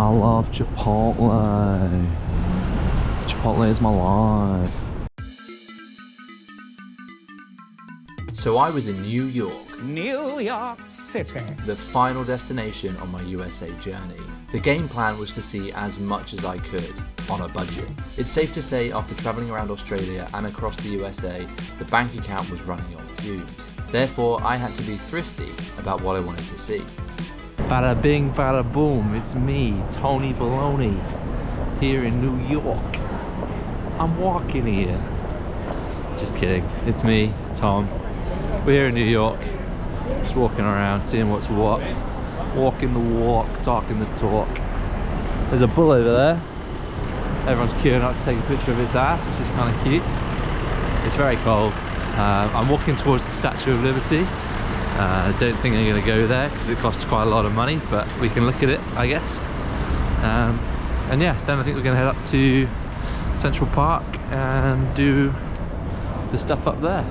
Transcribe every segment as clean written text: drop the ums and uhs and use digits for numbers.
I love Chipotle. Chipotle is my life. So I was in New York, New York City, the final destination on my USA journey. The game plan was to see as much as I could, on a budget. It's safe to say after travelling around Australia and across the USA, the bank account was running on fumes. Therefore, I had to be thrifty about what I wanted to see. Bada bing, bada boom, it's me, Tony Baloney, here in New York. I'm walking here. Just kidding, it's me, Tom. We're here in New York, just walking around, seeing what's what. Walking the walk, talking the talk. There's a bull over there. Everyone's queuing up to take a picture of its ass, which is kind of cute. It's very cold. I'm walking towards the Statue of Liberty. I don't think I'm going to go there because it costs quite a lot of money, but we can look at it, I guess. And yeah, then I think we're going to head up to Central Park and do the stuff up there.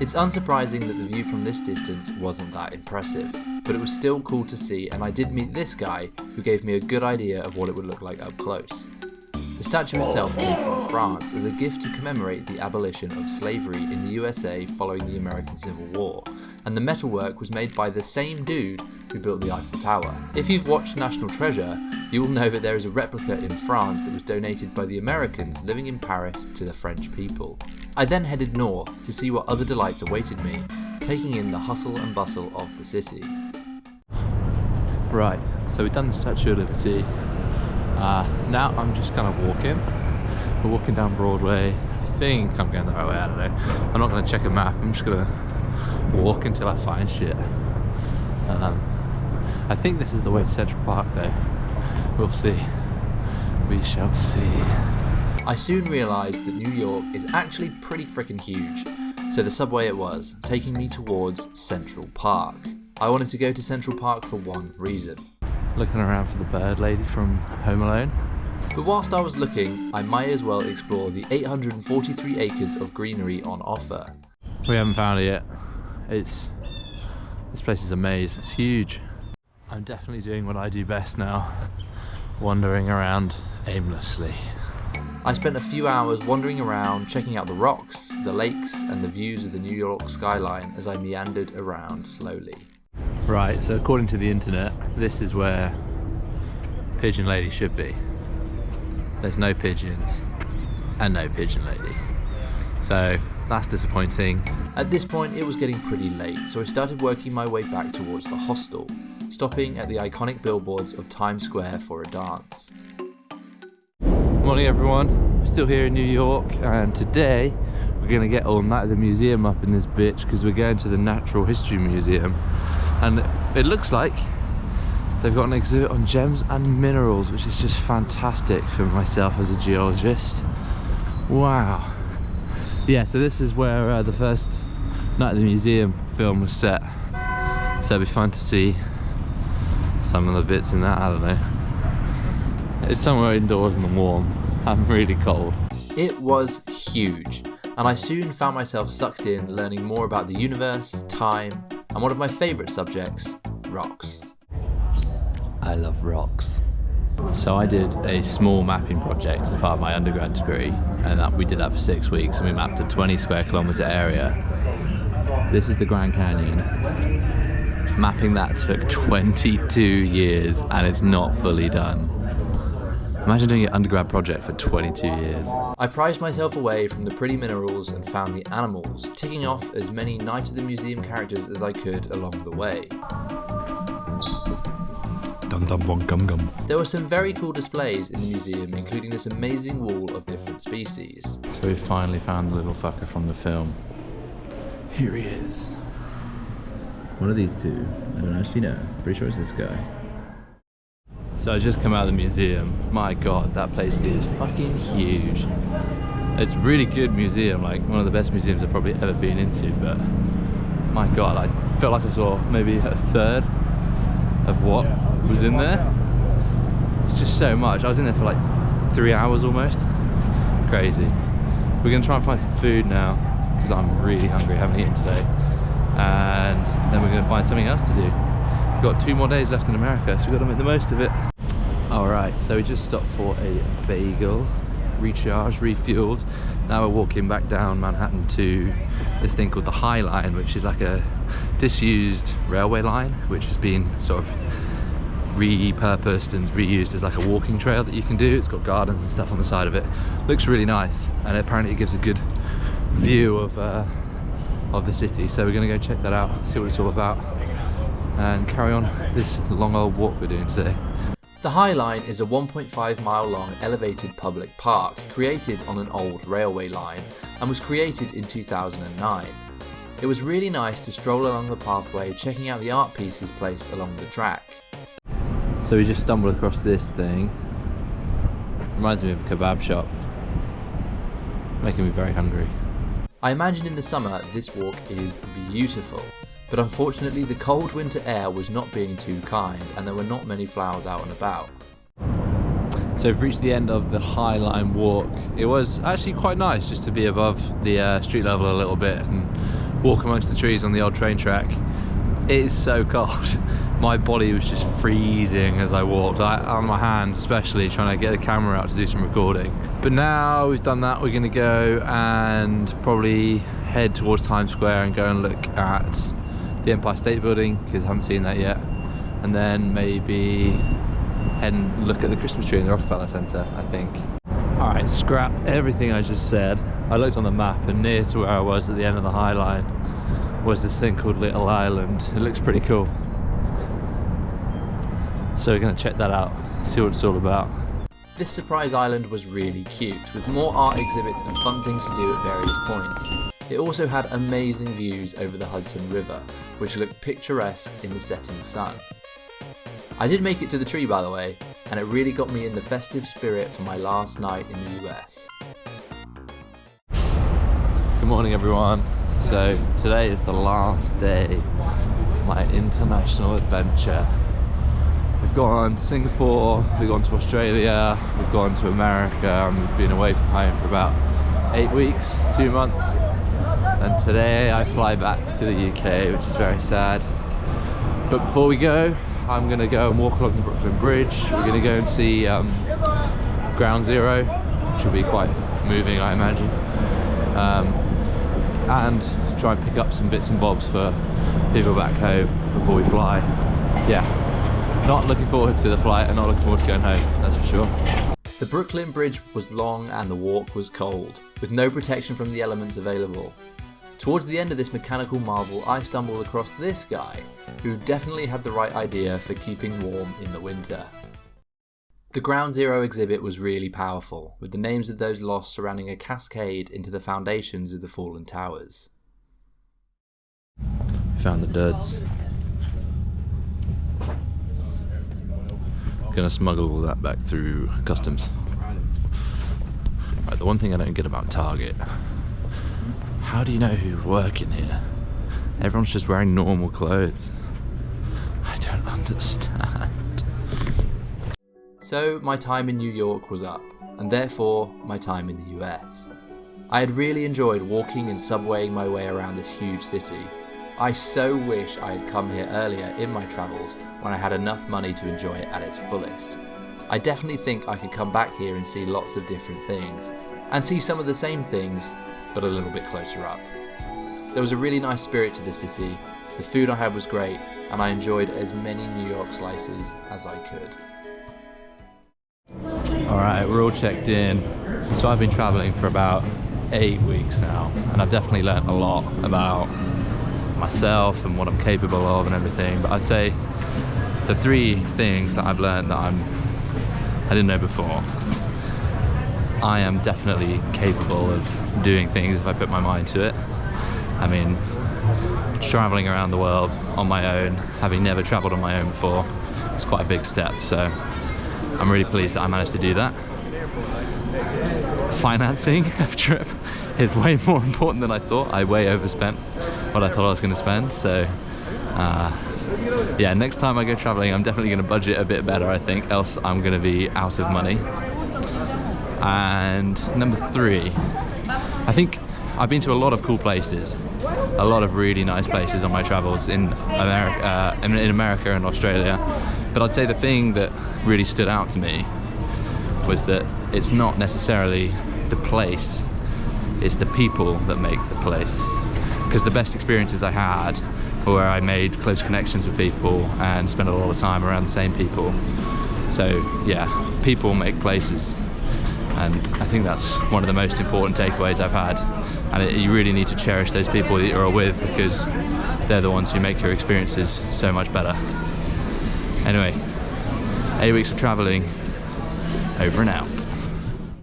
It's unsurprising that the view from this distance wasn't that impressive, but it was still cool to see, and I did meet this guy who gave me a good idea of what it would look like up close. The statue itself came from France as a gift to commemorate the abolition of slavery in the USA following the American Civil War, and the metalwork was made by the same dude who built the Eiffel Tower. If you've watched National Treasure, you will know that there is a replica in France that was donated by the Americans living in Paris to the French people. I then headed north to see what other delights awaited me, taking in the hustle and bustle of the city. Right, so we've done the Statue of Liberty. Now I'm just kind of walking. We're walking down Broadway. I think I'm going the right way, I don't know. I'm not going to check a map, I'm just going to walk until I find shit. I think this is the way to Central Park though. We'll see. We shall see. I soon realised that New York is actually pretty freaking huge, so the subway it was, taking me towards Central Park. I wanted to go to Central Park for one reason. Looking around for the bird lady from Home Alone. But whilst I was looking, I might as well explore the 843 acres of greenery on offer. We haven't found it yet. This place is a maze, it's huge. I'm definitely doing what I do best now, wandering around aimlessly. I spent a few hours wandering around, checking out the rocks, the lakes, and the views of the New York skyline as I meandered around slowly. Right, so according to the internet, this is where Pigeon Lady should be. There's no pigeons and no Pigeon Lady. So that's disappointing. At this point it was getting pretty late, so I started working my way back towards the hostel, stopping at the iconic billboards of Times Square for a dance. Morning everyone, we're still here in New York, and today we're going to get all night at the museum up in this bitch because we're going to the Natural History Museum, and it looks like they've got an exhibit on gems and minerals, which is just fantastic for myself as a geologist. Wow. Yeah, so this is where the first Night at the Museum film was set, so it'll be fun to see some of the bits in that. I don't know. It's somewhere indoors and warm. I'm really cold. It was huge, and I soon found myself sucked in learning more about the universe, time, and one of my favourite subjects, rocks. I love rocks. So I did a small mapping project as part of my undergrad degree, and we did that for 6 weeks, and we mapped a 20 square kilometre area. This is the Grand Canyon. Mapping that took 22 years, and it's not fully done. Imagine doing your undergrad project for 22 years. I prized myself away from the pretty minerals and found the animals, ticking off as many Night at the Museum characters as I could along the way. Dum dum bum gum gum. There were some very cool displays in the museum, including this amazing wall of different species. So we finally found the little fucker from the film. Here he is. One of these two. I don't actually know. Pretty sure it's this guy. So I just come out of the museum. My god, that place is fucking huge. It's a really good museum, like one of the best museums I've probably ever been into, but my god, I felt like I saw maybe a third of what was in there. It's just so much. I was in there for like 3 hours almost. Crazy. We're gonna try and find some food now because I'm really hungry, haven't eaten today. And then we're gonna find something else to do. We've got 2 more days left in America, so we've got to make the most of it. Alright, so we just stopped for a bagel, recharged, refueled. Now we're walking back down Manhattan to this thing called the Highline, which is like a disused railway line, which has been sort of repurposed and reused as like a walking trail that you can do. It's got gardens and stuff on the side of it. Looks really nice, and apparently it gives a good view of the city. So we're gonna go check that out, see what it's all about, and carry on this long old walk we're doing today. The Highline is a 1.5 mile long elevated public park created on an old railway line and was created in 2009. It was really nice to stroll along the pathway, checking out the art pieces placed along the track. So we just stumbled across this thing. Reminds me of a kebab shop. Making me very hungry. I imagine in the summer this walk is beautiful, but unfortunately the cold winter air was not being too kind and there were not many flowers out and about. So we've reached the end of the Highline walk. It was actually quite nice just to be above the street level a little bit and walk amongst the trees on the old train track. It is so cold. My body was just freezing as I walked, on my hands especially, trying to get the camera out to do some recording. But now we've done that, we're going to go and probably head towards Times Square and go and look at the Empire State Building, because I haven't seen that yet. And then maybe head and look at the Christmas tree in the Rockefeller Center, I think. Alright, scrap everything I just said. I looked on the map and near to where I was at the end of the Highline was this thing called Little Island. It looks pretty cool. So we're going to check that out, see what it's all about. This surprise island was really cute, with more art exhibits and fun things to do at various points. It also had amazing views over the Hudson River, which looked picturesque in the setting sun. I did make it to the tree, by the way, and it really got me in the festive spirit for my last night in the US. Good morning everyone. So today is the last day of my international adventure. We've gone to Singapore, we've gone to Australia, we've gone to America, and we've been away from home for about 8 weeks, 2 months. And today I fly back to the UK, which is very sad. But before we go, I'm going to go and walk along the Brooklyn Bridge. We're going to go and see Ground Zero, which will be quite moving, I imagine. And try and pick up some bits and bobs for people back home before we fly. Yeah, not looking forward to the flight and not looking forward to going home, that's for sure. The Brooklyn Bridge was long and the walk was cold, with no protection from the elements available. Towards the end of this mechanical marvel, I stumbled across this guy, who definitely had the right idea for keeping warm in the winter. The Ground Zero exhibit was really powerful, with the names of those lost surrounding a cascade into the foundations of the fallen towers. Found the duds. Gonna smuggle all that back through customs. Right, the one thing I don't get about Target, how do you know who's working here? Everyone's just wearing normal clothes. I don't understand. So my time in New York was up, and therefore my time in the US. I had really enjoyed walking and subwaying my way around this huge city. I so wish I had come here earlier in my travels when I had enough money to enjoy it at its fullest. I definitely think I could come back here and see lots of different things, and see some of the same things, but a little bit closer up. There was a really nice spirit to the city, the food I had was great, and I enjoyed as many New York slices as I could. Alright, we're all checked in. So I've been traveling for about 8 weeks now, and I've definitely learnt a lot about myself and what I'm capable of and everything. But I'd say the 3 things that I've learned that I didn't know before. I am definitely capable of doing things if I put my mind to it. I mean, traveling around the world on my own, having never traveled on my own before, it's quite a big step. So I'm really pleased that I managed to do that. Financing a trip is way more important than I thought. I way overspent what I thought I was going to spend. So yeah, next time I go traveling, I'm definitely going to budget a bit better, I think, else I'm going to be out of money. And number 3, I think I've been to a lot of cool places, a lot of really nice places on my travels in America and Australia. But I'd say the thing that really stood out to me was that it's not necessarily the place, it's the people that make the place. Because the best experiences I had were where I made close connections with people and spent a lot of time around the same people. So yeah, people make places. And I think that's one of the most important takeaways I've had. And you really need to cherish those people that you're with, because they're the ones who make your experiences so much better. Anyway, 8 weeks of traveling, over and out.